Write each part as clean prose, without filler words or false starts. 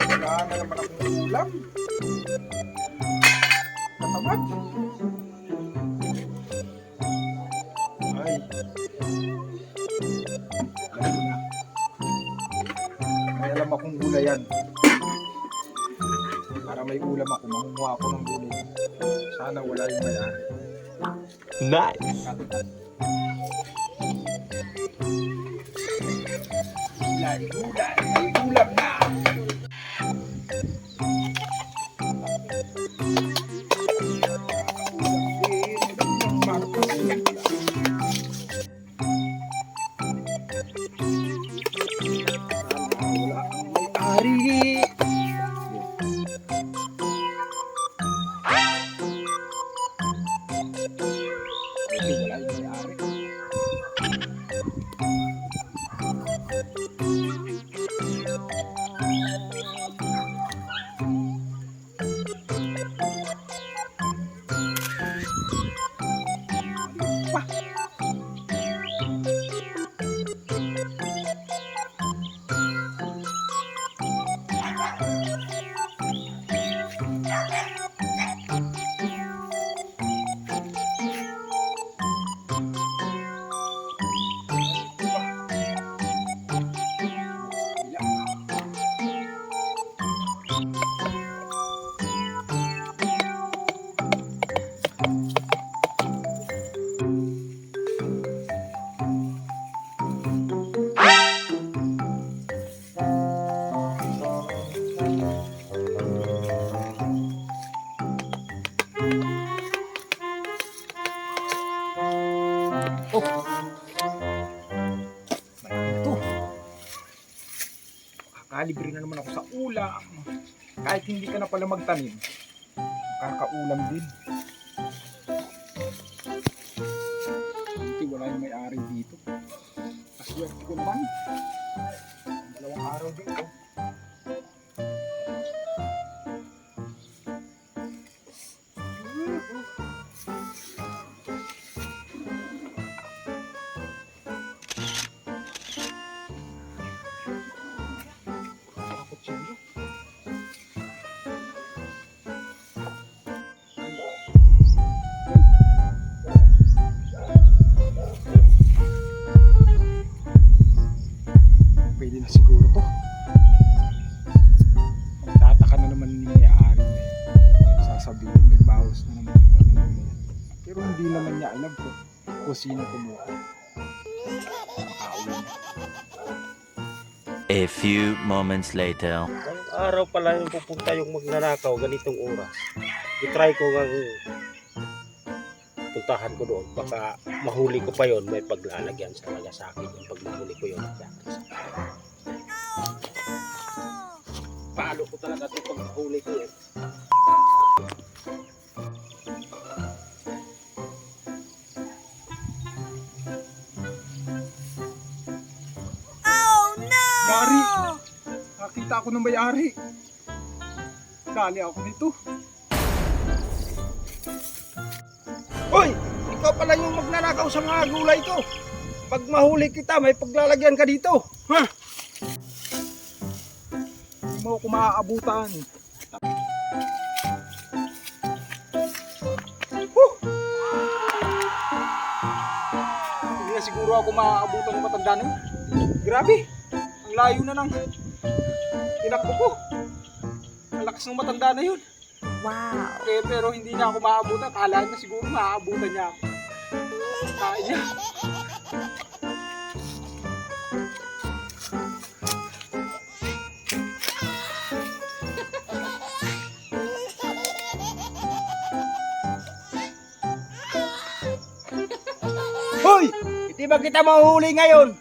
Wala na naman akong ulam. Katamad. Ay. Alam ko na. May alam akong gulay yan. Para may ulam ako, mangunguha ako ng gulay. Sana wala yung mayari. Nice! Gulay, gulay, may ulam na! Wala ang may-ari. Wala yung may-ari. Oh, ito. Kakalibre na naman ako sa ulam. Kahit hindi ka na pala magtanim, kakaulam din. Hindi, wala yung may-ari dito. Kaswerte ko naman. Dalawang araw dito. Pwede na siguro to. Magtataka na naman yung may-ari. Sasabihin may bawas na naman yung kanila. Pero hindi naman niya alam kung sino kumuha. Makaulan. A few moments later. Ngayong araw pala yung pupunta yung magnanakaw ganitong oras. I-try ko nga puntahan ko doon. Baka mahuli ko pa yon, may paglalagyan talaga sa akin yung pag mahuli ko yun. Palo ko talaga ito pag mahuli ko yun. Yari! Nakita ako ng may-ari. Dali ako dito. Hoy! Ikaw pala yung magnanakaw sa mga gulay ko. Pag mahuli kita, may paglalagyan ka dito. Ha? Hindi mo ako maaabutan. Hindi na siguro ako maaabutan ng matanda na yun. Grabe! Ang layo na ng tinakbo ko. Ang lakas ng matanda na yun. Wow. Pero hindi niya ako maaabutan. Kala niya siguro maaabutan niya ako. Kain niya. Hoy! Hindi ba kita mahuli ngayon?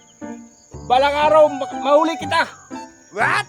Balang araw, mahuli kita. What?